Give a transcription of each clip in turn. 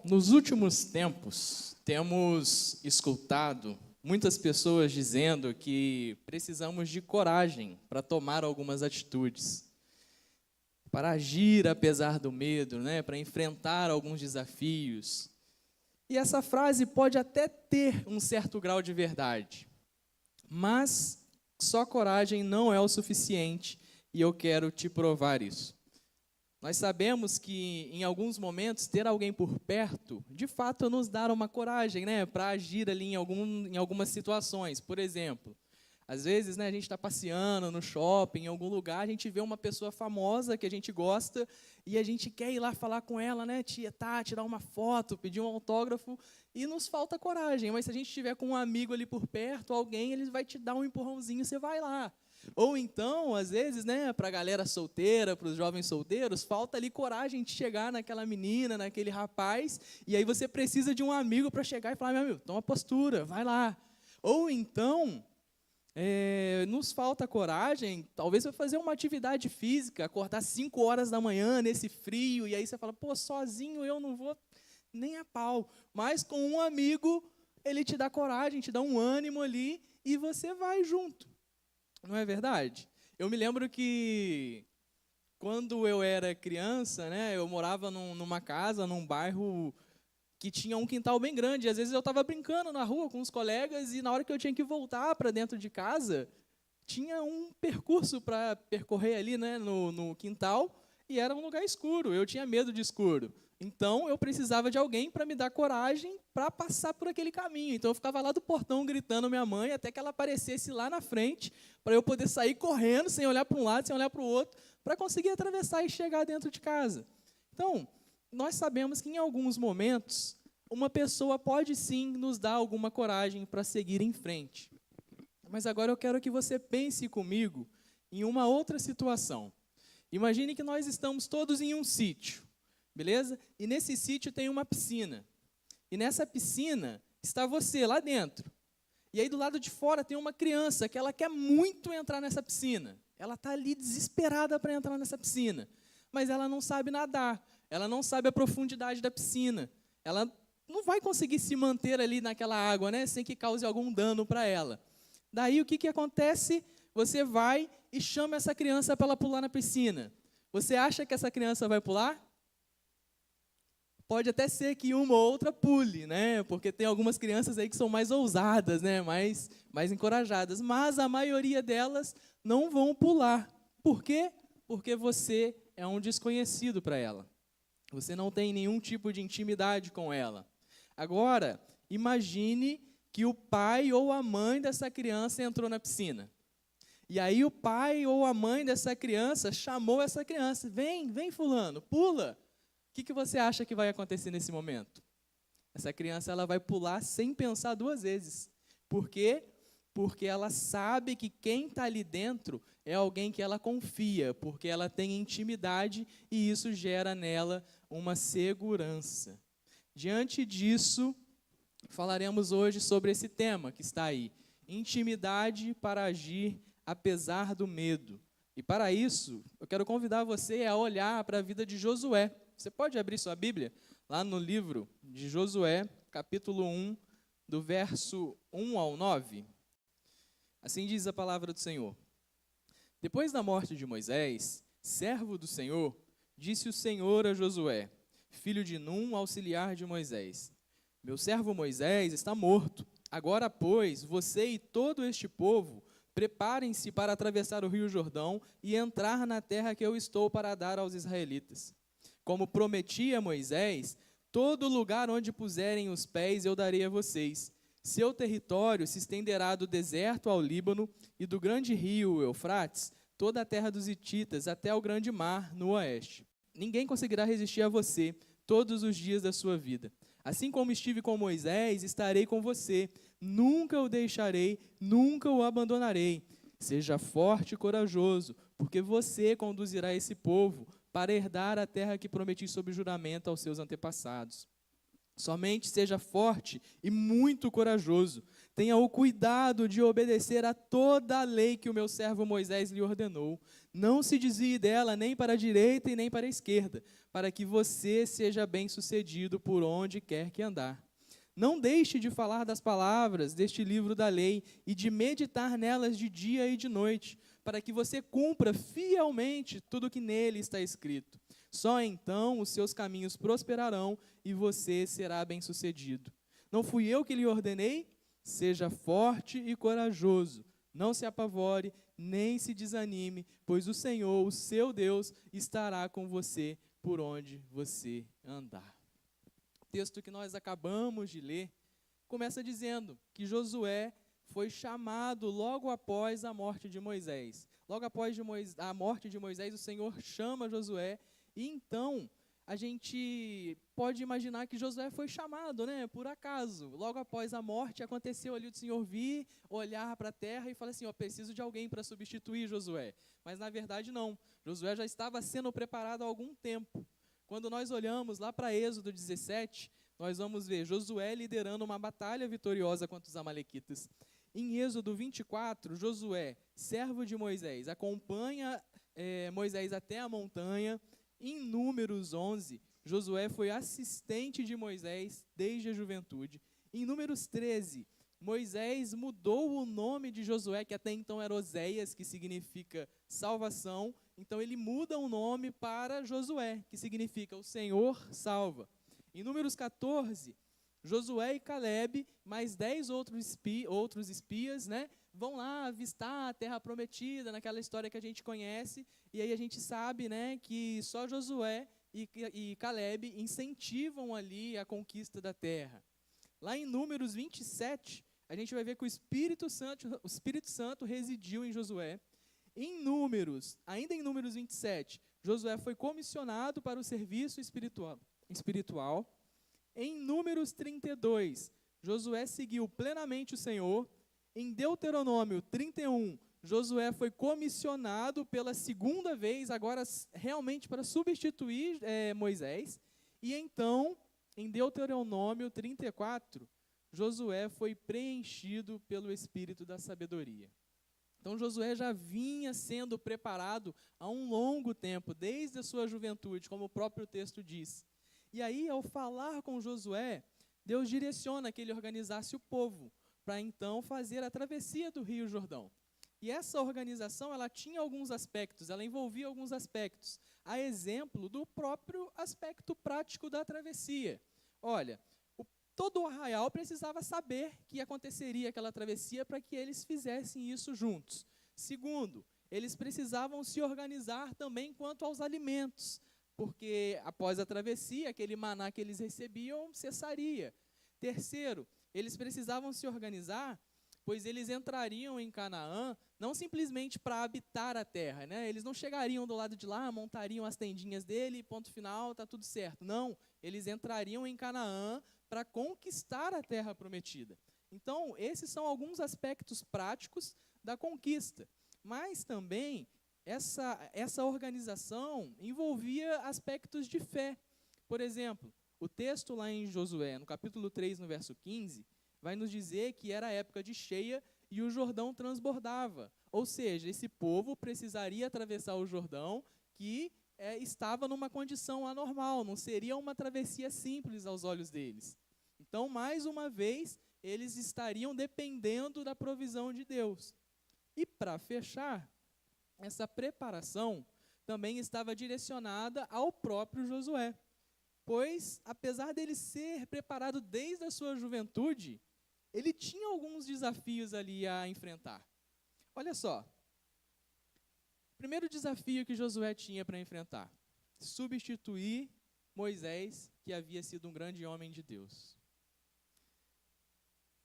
Nos últimos tempos, temos escutado muitas pessoas dizendo que precisamos de coragem para tomar algumas atitudes, para agir apesar do medo, né? Para enfrentar alguns desafios. E essa frase pode até ter um certo grau de verdade, mas só coragem não é o suficiente e eu quero te provar isso. Nós sabemos que, em alguns momentos, ter alguém por perto, de fato, nos dá uma coragem, né, para agir ali em algumas situações. Por exemplo, às vezes, né, a gente está passeando no shopping, em algum lugar, a gente vê uma pessoa famosa que a gente gosta e a gente quer ir lá falar com ela, né, tia, tá, tirar uma foto, pedir um autógrafo, e nos falta coragem. Mas se a gente estiver com um amigo ali por perto, alguém, ele vai te dar um empurrãozinho, você vai lá. Ou então, às vezes, né, para a galera solteira, para os jovens solteiros, falta ali coragem de chegar naquela menina, naquele rapaz, e aí você precisa de um amigo para chegar e falar, meu amigo, toma postura, vai lá. Ou então, nos falta coragem, talvez para fazer uma atividade física, acordar 5 horas da manhã nesse frio, e aí você fala, pô, sozinho eu não vou nem a pau. Mas com um amigo, ele te dá coragem, te dá um ânimo ali, e você vai junto. Não é verdade? Eu me lembro que, quando eu era criança, né, eu morava numa casa, num bairro que tinha um quintal bem grande. E, às vezes, eu estava brincando na rua com os colegas e, na hora que eu tinha que voltar para dentro de casa, tinha um percurso para percorrer ali, né, no quintal, e era um lugar escuro. Eu tinha medo de escuro. Então, eu precisava de alguém para me dar coragem para passar por aquele caminho. Então, eu ficava lá do portão gritando minha mãe até que ela aparecesse lá na frente para eu poder sair correndo, sem olhar para um lado, sem olhar para o outro, para conseguir atravessar e chegar dentro de casa. Então, nós sabemos que, em alguns momentos, uma pessoa pode sim nos dar alguma coragem para seguir em frente. Mas agora eu quero que você pense comigo em uma outra situação. Imagine que nós estamos todos em um sítio. Beleza? E nesse sítio tem uma piscina. E nessa piscina está você lá dentro. E aí do lado de fora tem uma criança que ela quer muito entrar nessa piscina. Ela está ali desesperada para entrar nessa piscina. Mas ela não sabe nadar. Ela não sabe a profundidade da piscina. Ela não vai conseguir se manter ali naquela água, né, sem que cause algum dano para ela. Daí o que acontece? Você vai e chama essa criança para ela pular na piscina. Você acha que essa criança vai pular? Pode até ser que uma ou outra pule, né? Porque tem algumas crianças aí que são mais ousadas, né? mais encorajadas. Mas a maioria delas não vão pular. Por quê? Porque você é um desconhecido para ela. Você não tem nenhum tipo de intimidade com ela. Agora, imagine que o pai ou a mãe dessa criança entrou na piscina. E aí o pai ou a mãe dessa criança chamou essa criança. Vem fulano, pula. O que você acha que vai acontecer nesse momento? Essa criança ela vai pular sem pensar 2 vezes. Por quê? Porque ela sabe que quem está ali dentro é alguém que ela confia, porque ela tem intimidade e isso gera nela uma segurança. Diante disso, falaremos hoje sobre esse tema que está aí. Intimidade para agir apesar do medo. E para isso, eu quero convidar você a olhar para a vida de Josué. Você pode abrir sua Bíblia lá no livro de Josué, capítulo 1, do verso 1 ao 9. Assim diz a palavra do Senhor. Depois da morte de Moisés, servo do Senhor, disse o Senhor a Josué, filho de Num, auxiliar de Moisés: Meu servo Moisés está morto. Agora, pois, você e todo este povo, preparem-se para atravessar o rio Jordão e entrar na terra que eu estou para dar aos israelitas. Como prometi a Moisés, todo lugar onde puserem os pés eu darei a vocês. Seu território se estenderá do deserto ao Líbano e do grande rio Eufrates, toda a terra dos hititas, até o grande mar no oeste. Ninguém conseguirá resistir a você todos os dias da sua vida. Assim como estive com Moisés, estarei com você. Nunca o deixarei, nunca o abandonarei. Seja forte e corajoso, porque você conduzirá esse povo para herdar a terra que prometi sob juramento aos seus antepassados. Somente seja forte e muito corajoso. Tenha o cuidado de obedecer a toda a lei que o meu servo Moisés lhe ordenou. Não se desvie dela nem para a direita e nem para a esquerda, para que você seja bem-sucedido por onde quer que andar. Não deixe de falar das palavras deste livro da lei e de meditar nelas de dia e de noite, para que você cumpra fielmente tudo o que nele está escrito. Só então os seus caminhos prosperarão e você será bem-sucedido. Não fui eu que lhe ordenei? Seja forte e corajoso. Não se apavore, nem se desanime, pois o Senhor, o seu Deus, estará com você por onde você andar. O texto que nós acabamos de ler começa dizendo que Josué foi chamado logo após a morte de Moisés. Logo após a morte de Moisés, o Senhor chama Josué. E então, a gente pode imaginar que Josué foi chamado, por acaso. Logo após a morte, aconteceu ali o Senhor vir, olhar para a terra e falar assim, preciso de alguém para substituir Josué. Mas, na verdade, não. Josué já estava sendo preparado há algum tempo. Quando nós olhamos lá para Êxodo 17, nós vamos ver Josué liderando uma batalha vitoriosa contra os amalequitas. Em Êxodo 24, Josué, servo de Moisés, acompanha Moisés até a montanha. Em Números 11, Josué foi assistente de Moisés desde a juventude. Em Números 13, Moisés mudou o nome de Josué, que até então era Oséias, que significa salvação. Então ele muda o nome para Josué, que significa o Senhor salva. Em Números 14, Josué e Caleb, mais 10 outros espias, vão lá avistar a terra prometida, naquela história que a gente conhece, e aí a gente sabe, que só Josué e Caleb incentivam ali a conquista da terra. Lá em Números 27, a gente vai ver que o Espírito Santo residiu em Josué. Ainda em Números 27, Josué foi comissionado para o serviço espiritual. Em Números 32, Josué seguiu plenamente o Senhor. Em Deuteronômio 31, Josué foi comissionado pela segunda vez, agora realmente para substituir Moisés. E então, em Deuteronômio 34, Josué foi preenchido pelo Espírito da sabedoria. Então Josué já vinha sendo preparado há um longo tempo, desde a sua juventude, como o próprio texto diz. E aí, ao falar com Josué, Deus direciona que ele organizasse o povo, para então fazer a travessia do Rio Jordão. E essa organização, ela tinha alguns aspectos, ela envolvia alguns aspectos, a exemplo do próprio aspecto prático da travessia. Olha, todo o arraial precisava saber que aconteceria aquela travessia para que eles fizessem isso juntos. Segundo, eles precisavam se organizar também quanto aos alimentos, porque após a travessia, aquele maná que eles recebiam cessaria. Terceiro, eles precisavam se organizar, pois eles entrariam em Canaã não simplesmente para habitar a terra, Eles não chegariam do lado de lá, montariam as tendinhas dele, ponto final, está tudo certo. Não, eles entrariam em Canaã para conquistar a terra prometida. Então, esses são alguns aspectos práticos da conquista. Mas também, essa organização envolvia aspectos de fé. Por exemplo, o texto lá em Josué, no capítulo 3, no verso 15, vai nos dizer que era a época de cheia e o Jordão transbordava. Ou seja, esse povo precisaria atravessar o Jordão, que estava numa condição anormal, não seria uma travessia simples aos olhos deles. Então, mais uma vez, eles estariam dependendo da provisão de Deus. E para fechar, essa preparação também estava direcionada ao próprio Josué. Pois, apesar dele ser preparado desde a sua juventude, ele tinha alguns desafios ali a enfrentar. Olha só, o primeiro desafio que Josué tinha para enfrentar, substituir Moisés, que havia sido um grande homem de Deus.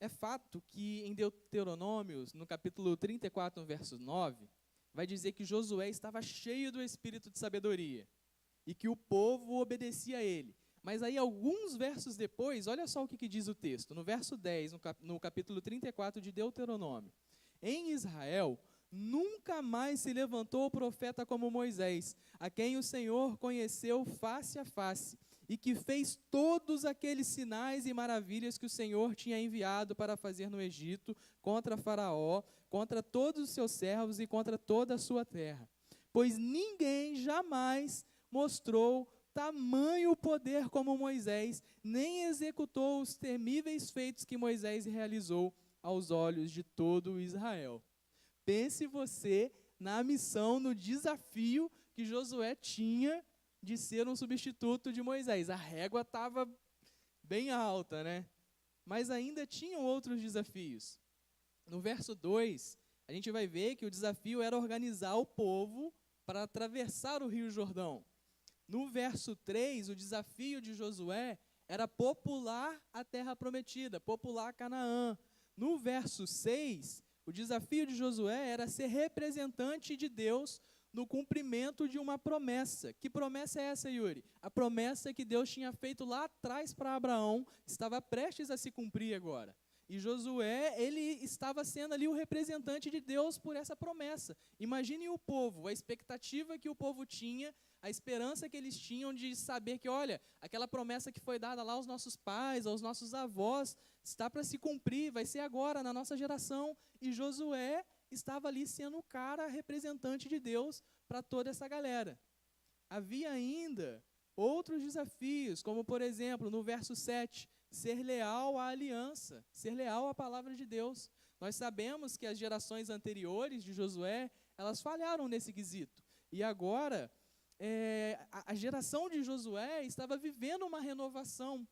É fato que em Deuteronômios, no capítulo 34, no verso 9, vai dizer que Josué estava cheio do espírito de sabedoria e que o povo obedecia a ele. Mas aí, alguns versos depois, olha só o que diz o texto. No verso 10, no capítulo 34 de Deuteronômio. Em Israel, nunca mais se levantou profeta como Moisés, a quem o Senhor conheceu face a face. e que fez todos aqueles sinais e maravilhas que o Senhor tinha enviado para fazer no Egito, contra Faraó, contra todos os seus servos e contra toda a sua terra. Pois ninguém jamais mostrou tamanho poder como Moisés, nem executou os temíveis feitos que Moisés realizou aos olhos de todo Israel. Pense você na missão, no desafio que Josué tinha de ser um substituto de Moisés. A régua estava bem alta, né? Mas ainda tinham outros desafios. No verso 2, a gente vai ver que o desafio era organizar o povo para atravessar o Rio Jordão. No verso 3, o desafio de Josué era popular a terra prometida, popular Canaã. No verso 6, o desafio de Josué era ser representante de Deus no cumprimento de uma promessa. Que promessa é essa, Yuri? A promessa que Deus tinha feito lá atrás para Abraão, estava prestes a se cumprir agora. E Josué, ele estava sendo ali o representante de Deus por essa promessa. Imagine o povo, a expectativa que o povo tinha, a esperança que eles tinham de saber que, olha, aquela promessa que foi dada lá aos nossos pais, aos nossos avós, está para se cumprir, vai ser agora, na nossa geração. E Josué estava ali sendo o cara representante de Deus para toda essa galera. Havia ainda outros desafios, como, por exemplo, no verso 7, ser leal à aliança, ser leal à palavra de Deus. Nós sabemos que as gerações anteriores de Josué, elas falharam nesse quesito. E agora, a geração de Josué estava vivendo uma renovação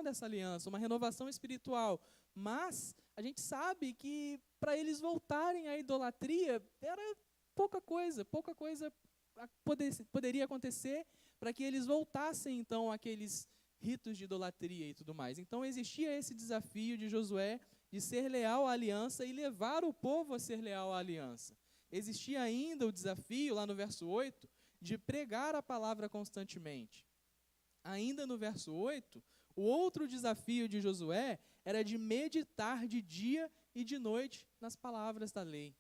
dessa aliança, uma renovação espiritual. Mas a gente sabe que para eles voltarem à idolatria, era pouca coisa poderia acontecer para que eles voltassem, então, àqueles ritos de idolatria e tudo mais. Então, existia esse desafio de Josué de ser leal à aliança e levar o povo a ser leal à aliança. Existia ainda o desafio, lá no verso 8, de pregar a palavra constantemente. Ainda no verso 8, o outro desafio de Josué era de meditar de dia e de noite nas palavras da lei.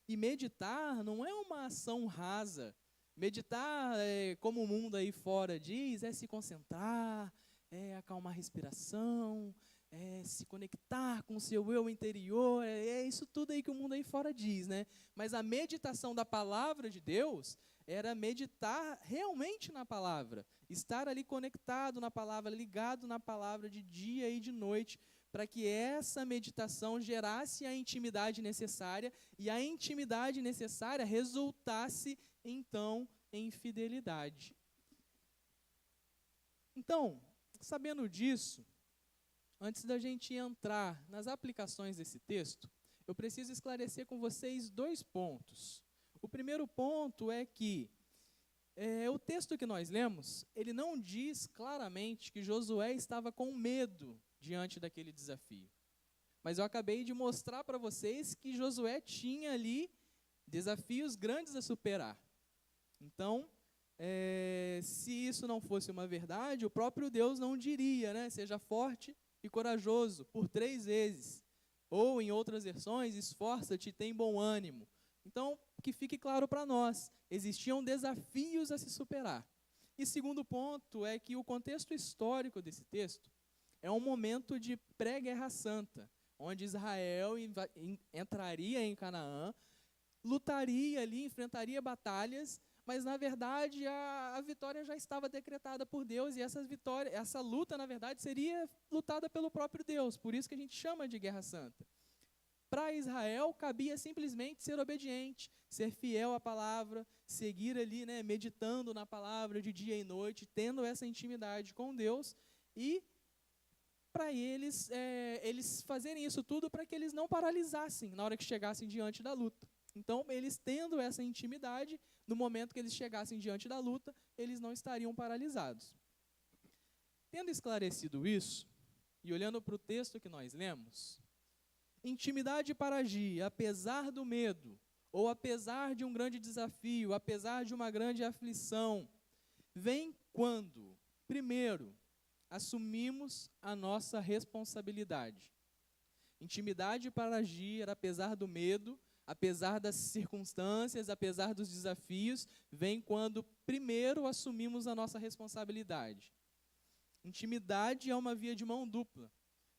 E meditar não é uma ação rasa. Meditar, como o mundo aí fora diz, é se concentrar, é acalmar a respiração, é se conectar com o seu eu interior, é isso tudo aí que o mundo aí fora diz, né? Mas a meditação da palavra de Deus era meditar realmente na palavra, estar ali conectado na palavra, ligado na palavra de dia e de noite, para que essa meditação gerasse a intimidade necessária, e a intimidade necessária resultasse, então, em fidelidade. Então, sabendo disso, antes da gente entrar nas aplicações desse texto, eu preciso esclarecer com vocês 2 pontos. O primeiro ponto é que o texto que nós lemos, ele não diz claramente que Josué estava com medo diante daquele desafio. Mas eu acabei de mostrar para vocês que Josué tinha ali desafios grandes a superar. Então, se isso não fosse uma verdade, o próprio Deus não diria, né? Seja forte e corajoso por 3 vezes. Ou, em outras versões, esforça-te e tem bom ânimo. Então, que fique claro para nós, existiam desafios a se superar. E segundo ponto é que o contexto histórico desse texto é um momento de pré-guerra santa, onde Israel entraria em Canaã, lutaria ali, enfrentaria batalhas, mas, na verdade, a vitória já estava decretada por Deus, e essa luta, na verdade, seria lutada pelo próprio Deus, por isso que a gente chama de Guerra Santa. Para Israel, cabia simplesmente ser obediente, ser fiel à palavra, seguir ali, né, meditando na palavra de dia e noite, tendo essa intimidade com Deus, e para eles fazerem isso tudo para que eles não paralisassem na hora que chegassem diante da luta. Então, eles tendo essa intimidade, no momento que eles chegassem diante da luta, eles não estariam paralisados. Tendo esclarecido isso, e olhando para o texto que nós lemos, intimidade para agir, apesar do medo, ou apesar de um grande desafio, apesar de uma grande aflição, vem quando, primeiro, assumimos a nossa responsabilidade. Intimidade para agir, apesar do medo, apesar das circunstâncias, apesar dos desafios, vem quando primeiro assumimos a nossa responsabilidade. Intimidade é uma via de mão dupla.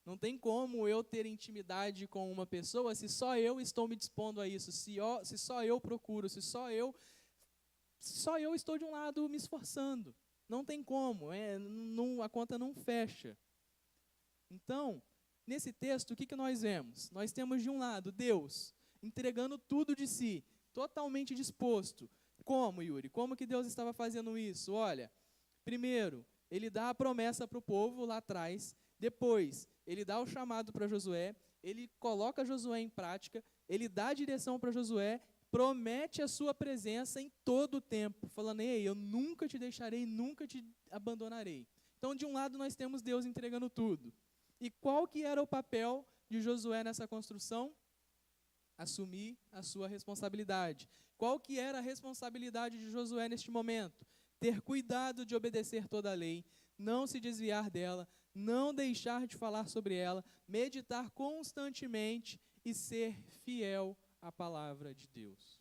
Não tem como eu ter intimidade com uma pessoa se só eu estou me dispondo a isso, se só eu procuro, se só eu estou de um lado me esforçando. Não tem como, a conta não fecha. Então, nesse texto, o que nós vemos? Nós temos de um lado Deus entregando tudo de si, totalmente disposto. Como, Yuri? Como que Deus estava fazendo isso? Olha, primeiro, ele dá a promessa para o povo lá atrás, depois, ele dá o chamado para Josué, ele coloca Josué em prática, ele dá a direção para Josué, promete a sua presença em todo o tempo, falando, ei, eu nunca te deixarei, nunca te abandonarei. Então, de um lado, nós temos Deus entregando tudo. E qual que era o papel de Josué nessa construção? Assumir a sua responsabilidade. Qual que era a responsabilidade de Josué neste momento? Ter cuidado de obedecer toda a lei, não se desviar dela, não deixar de falar sobre ela, meditar constantemente e ser fiel à palavra de Deus.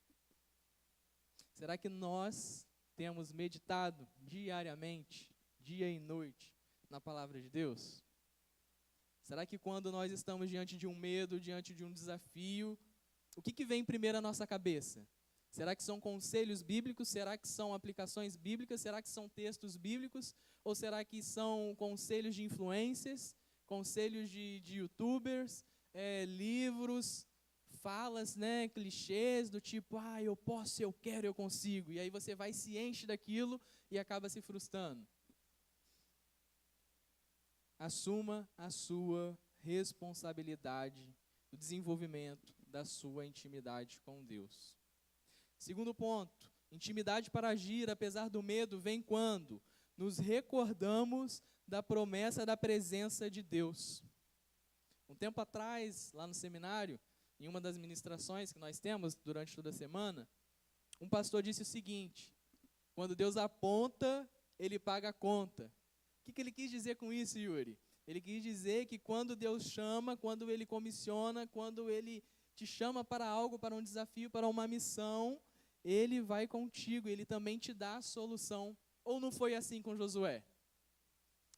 Será que nós temos meditado diariamente, dia e noite, na palavra de Deus? Será que quando nós estamos diante de um medo, diante de um desafio, o que vem primeiro à nossa cabeça? Será que são conselhos bíblicos? Será que são aplicações bíblicas? Será que são textos bíblicos? Ou será que são conselhos de influências? Conselhos de youtubers? Livros? Falas, clichês do tipo, eu posso, eu quero, eu consigo. E aí você vai, se enche daquilo e acaba se frustrando. Assuma a sua responsabilidade do desenvolvimento da sua intimidade com Deus. Segundo ponto, intimidade para agir, apesar do medo, vem quando nos recordamos da promessa da presença de Deus. Um tempo atrás, lá no seminário, em uma das ministrações que nós temos durante toda a semana, um pastor disse o seguinte, quando Deus aponta, ele paga a conta. O que ele quis dizer com isso, Yuri? Ele quis dizer que quando Deus chama, quando Ele comissiona, quando Ele te chama para algo, para um desafio, para uma missão, Ele vai contigo, Ele também te dá a solução. Ou não foi assim com Josué?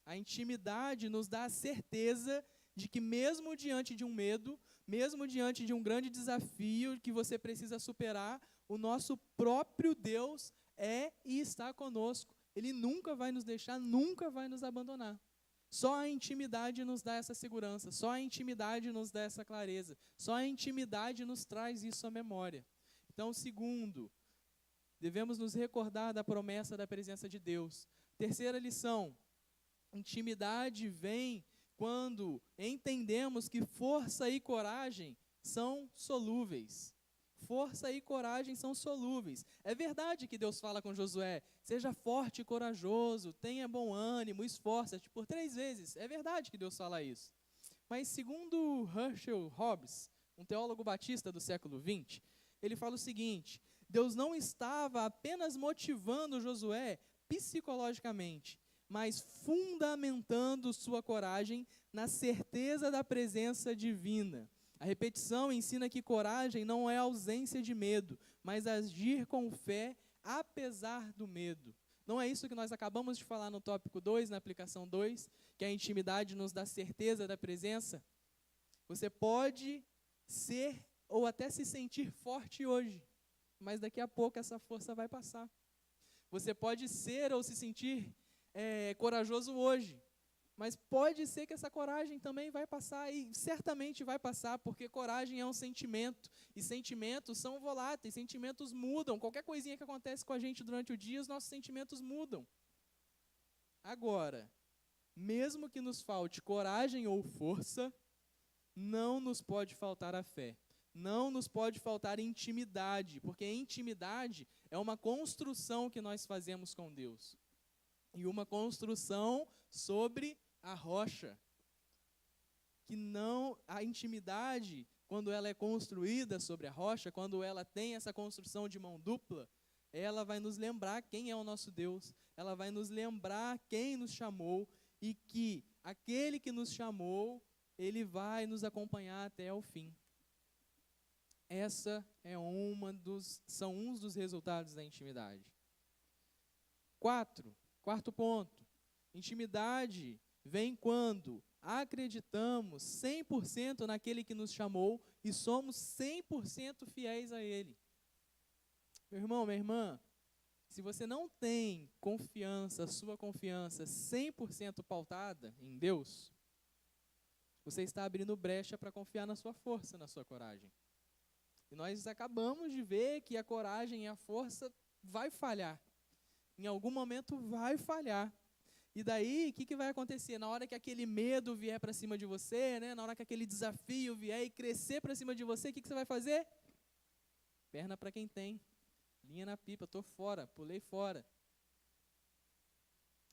A intimidade nos dá a certeza de que mesmo diante de um medo, mesmo diante de um grande desafio que você precisa superar, o nosso próprio Deus é e está conosco. Ele nunca vai nos deixar, nunca vai nos abandonar. Só a intimidade nos dá essa segurança, só a intimidade nos dá essa clareza, só a intimidade nos traz isso à memória. Então, segundo, devemos nos recordar da promessa da presença de Deus. Terceira lição, intimidade vem quando entendemos que força e coragem são solúveis. Força e coragem são solúveis. É verdade que Deus fala com Josué, seja forte e corajoso, tenha bom ânimo, esforça-te por 3 vezes. É verdade que Deus fala isso. Mas segundo Herschel Hobbes, um teólogo batista do século XX, ele fala o seguinte, Deus não estava apenas motivando Josué psicologicamente, mas fundamentando sua coragem na certeza da presença divina. A repetição ensina que coragem não é ausência de medo, mas agir com fé apesar do medo. Não é isso que nós acabamos de falar no tópico 2, na aplicação 2, que a intimidade nos dá certeza da presença? Você pode ser ou até se sentir forte hoje, mas daqui a pouco essa força vai passar. Você pode ser ou se sentir corajoso hoje, mas pode ser que essa coragem também vai passar, e certamente vai passar, porque coragem é um sentimento, e sentimentos são voláteis, sentimentos mudam, qualquer coisinha que acontece com a gente durante o dia, os nossos sentimentos mudam. Agora, mesmo que nos falte coragem ou força, não nos pode faltar a fé, não nos pode faltar intimidade, porque intimidade é uma construção que nós fazemos com Deus, e uma construção sobre a rocha, que não, a intimidade, quando ela é construída sobre a rocha, quando ela tem essa construção de mão dupla, ela vai nos lembrar quem é o nosso Deus, ela vai nos lembrar quem nos chamou, e que aquele que nos chamou, ele vai nos acompanhar até o fim. São uns dos resultados da intimidade. Quarto ponto, intimidade vem quando acreditamos 100% naquele que nos chamou e somos 100% fiéis a Ele. Meu irmão, minha irmã, se você não tem confiança, sua confiança 100% pautada em Deus, você está abrindo brecha para confiar na sua força, na sua coragem. E nós acabamos de ver que a coragem e a força vai falhar. Em algum momento vai falhar. E daí, o que vai acontecer? Na hora que aquele medo vier para cima de você, né? Na hora que aquele desafio vier e crescer para cima de você, o que você vai fazer? Perna para quem tem. Linha na pipa, estou fora, pulei fora.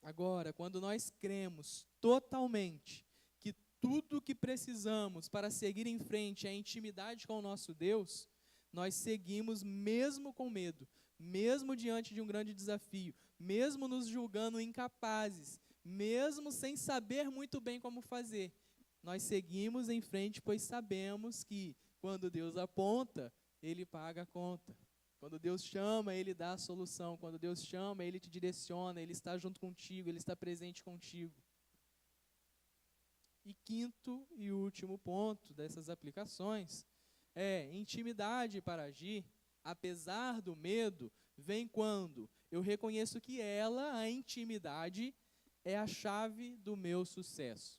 Agora, quando nós cremos totalmente que tudo o que precisamos para seguir em frente é a intimidade com o nosso Deus, nós seguimos mesmo com medo, mesmo diante de um grande desafio, mesmo nos julgando incapazes, mesmo sem saber muito bem como fazer. Nós seguimos em frente, pois sabemos que quando Deus aponta, Ele paga a conta. Quando Deus chama, Ele dá a solução. Quando Deus chama, Ele te direciona, Ele está junto contigo, Ele está presente contigo. E quinto e último ponto dessas aplicações é intimidade para agir, apesar do medo, vem quando eu reconheço que ela, a intimidade, é a chave do meu sucesso.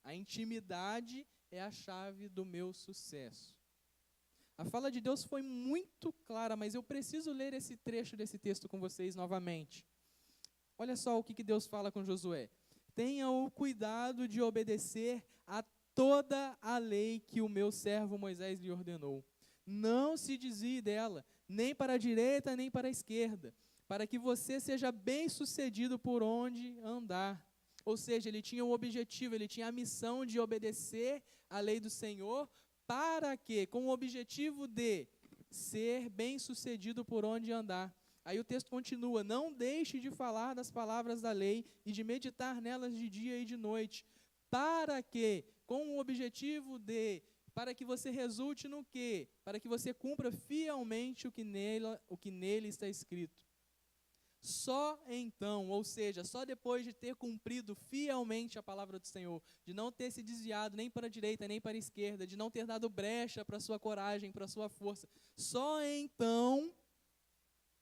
A intimidade é a chave do meu sucesso. A fala de Deus foi muito clara, mas eu preciso ler esse trecho desse texto com vocês novamente. Olha só o que Deus fala com Josué. Tenha o cuidado de obedecer a toda a lei que o meu servo Moisés lhe ordenou. Não se desvie dela, nem para a direita, nem para a esquerda, para que você seja bem-sucedido por onde andar. Ou seja, ele tinha um objetivo, ele tinha a missão de obedecer a lei do Senhor, para que, com o objetivo de ser bem-sucedido por onde andar. Aí o texto continua, não deixe de falar das palavras da lei e de meditar nelas de dia e de noite, para que, com o objetivo de, para que você resulte no quê? Para que você cumpra fielmente o que nele está escrito. Só então, ou seja, só depois de ter cumprido fielmente a palavra do Senhor, de não ter se desviado nem para a direita nem para a esquerda, de não ter dado brecha para a sua coragem, para a sua força, só então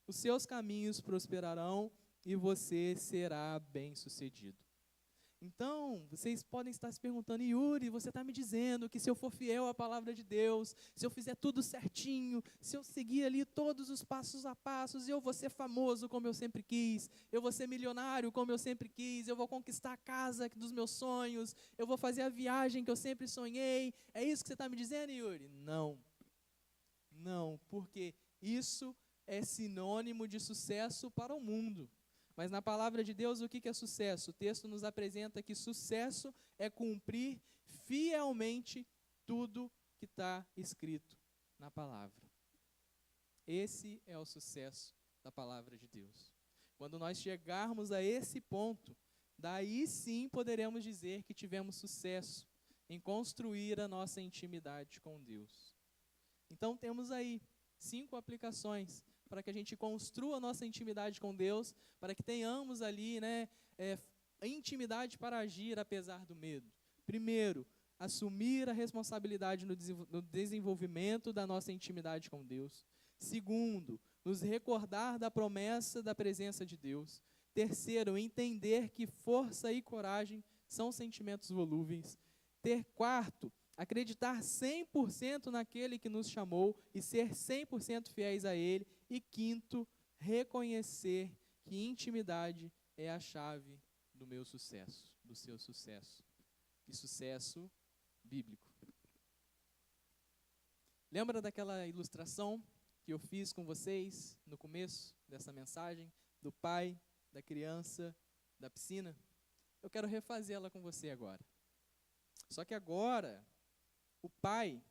os seus caminhos prosperarão e você será bem-sucedido. Então, vocês podem estar se perguntando, Yuri, você está me dizendo que se eu for fiel à palavra de Deus, se eu fizer tudo certinho, se eu seguir ali todos os passos a passos, eu vou ser famoso como eu sempre quis, eu vou ser milionário como eu sempre quis, eu vou conquistar a casa dos meus sonhos, eu vou fazer a viagem que eu sempre sonhei. É isso que você está me dizendo, Yuri? Não. Não, porque isso é sinônimo de sucesso para o mundo. Mas na palavra de Deus, o que é sucesso? O texto nos apresenta que sucesso é cumprir fielmente tudo que está escrito na palavra. Esse é o sucesso da palavra de Deus. Quando nós chegarmos a esse ponto, daí sim poderemos dizer que tivemos sucesso em construir a nossa intimidade com Deus. Então temos aí 5 aplicações para que a gente construa a nossa intimidade com Deus, para que tenhamos ali, intimidade para agir apesar do medo. Primeiro, assumir a responsabilidade no desenvolvimento da nossa intimidade com Deus. Segundo, nos recordar da promessa da presença de Deus. Terceiro, entender que força e coragem são sentimentos volúveis. Quarto, acreditar 100% naquele que nos chamou e ser 100% fiéis a Ele. E quinto, reconhecer que intimidade é a chave do meu sucesso, do seu sucesso. E sucesso bíblico. Lembra daquela ilustração que eu fiz com vocês no começo dessa mensagem? Do pai, da criança, da piscina? Eu quero refazê-la com você agora. Só que agora, o pai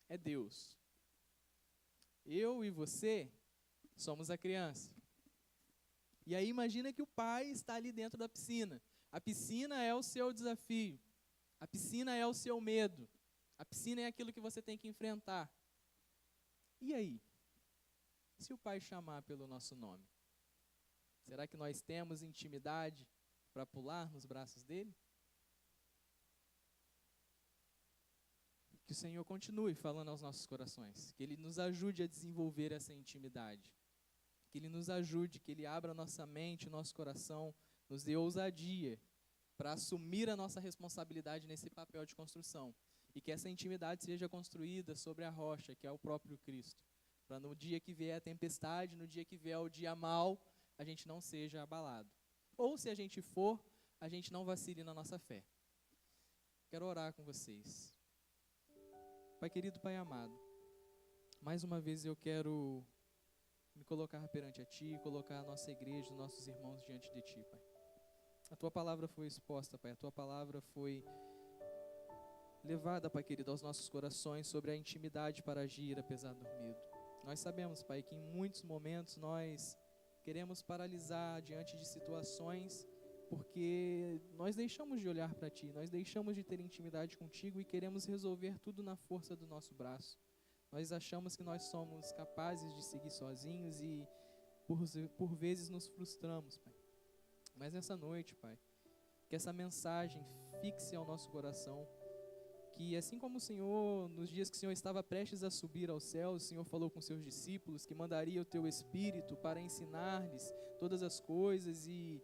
é Deus. Eu e você somos a criança. E aí imagina que o pai está ali dentro da piscina. A piscina é o seu desafio. A piscina é o seu medo. A piscina é aquilo que você tem que enfrentar. E aí? Se o pai chamar pelo nosso nome? Será que nós temos intimidade para pular nos braços dele? Que o Senhor continue falando aos nossos corações, que Ele nos ajude a desenvolver essa intimidade, que Ele nos ajude, que Ele abra nossa mente, nosso coração, nos dê ousadia para assumir a nossa responsabilidade nesse papel de construção, e que essa intimidade seja construída sobre a rocha, que é o próprio Cristo, para no dia que vier a tempestade, no dia que vier o dia mau, a gente não seja abalado. Ou se a gente for, a gente não vacile na nossa fé. Quero orar com vocês. Pai querido, Pai amado, mais uma vez eu quero me colocar perante a Ti, colocar a nossa igreja, os nossos irmãos diante de Ti, Pai. A Tua palavra foi exposta, Pai, a Tua palavra foi levada, Pai querido, aos nossos corações sobre a intimidade para agir apesar do medo. Nós sabemos, Pai, que em muitos momentos nós queremos paralisar diante de situações porque nós deixamos de olhar para Ti, nós deixamos de ter intimidade contigo e queremos resolver tudo na força do nosso braço. Nós achamos que nós somos capazes de seguir sozinhos e por vezes nos frustramos, Pai. Mas nessa noite, Pai, que essa mensagem fixe ao nosso coração, que assim como o Senhor, nos dias que o Senhor estava prestes a subir ao céu, o Senhor falou com seus discípulos que mandaria o Teu Espírito para ensinar-lhes todas as coisas e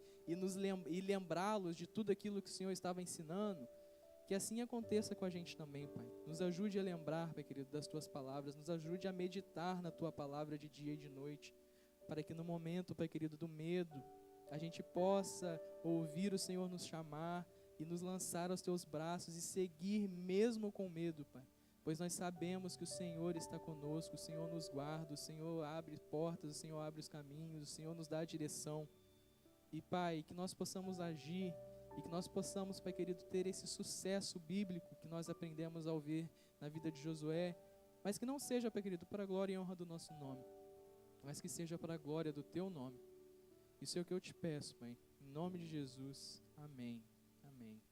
lembrá-los de tudo aquilo que o Senhor estava ensinando, que assim aconteça com a gente também, Pai. Nos ajude a lembrar, Pai querido, das Tuas palavras, nos ajude a meditar na Tua palavra de dia e de noite, para que no momento, Pai querido, do medo, a gente possa ouvir o Senhor nos chamar e nos lançar aos Teus braços e seguir mesmo com medo, Pai. Pois nós sabemos que o Senhor está conosco, o Senhor nos guarda, o Senhor abre portas, o Senhor abre os caminhos, o Senhor nos dá a direção. E, Pai, que nós possamos agir e que nós possamos, Pai querido, ter esse sucesso bíblico que nós aprendemos ao ver na vida de Josué, mas que não seja, Pai querido, para a glória e honra do nosso nome, mas que seja para a glória do Teu nome. Isso é o que eu te peço, Pai. Em nome de Jesus. Amém. Amém.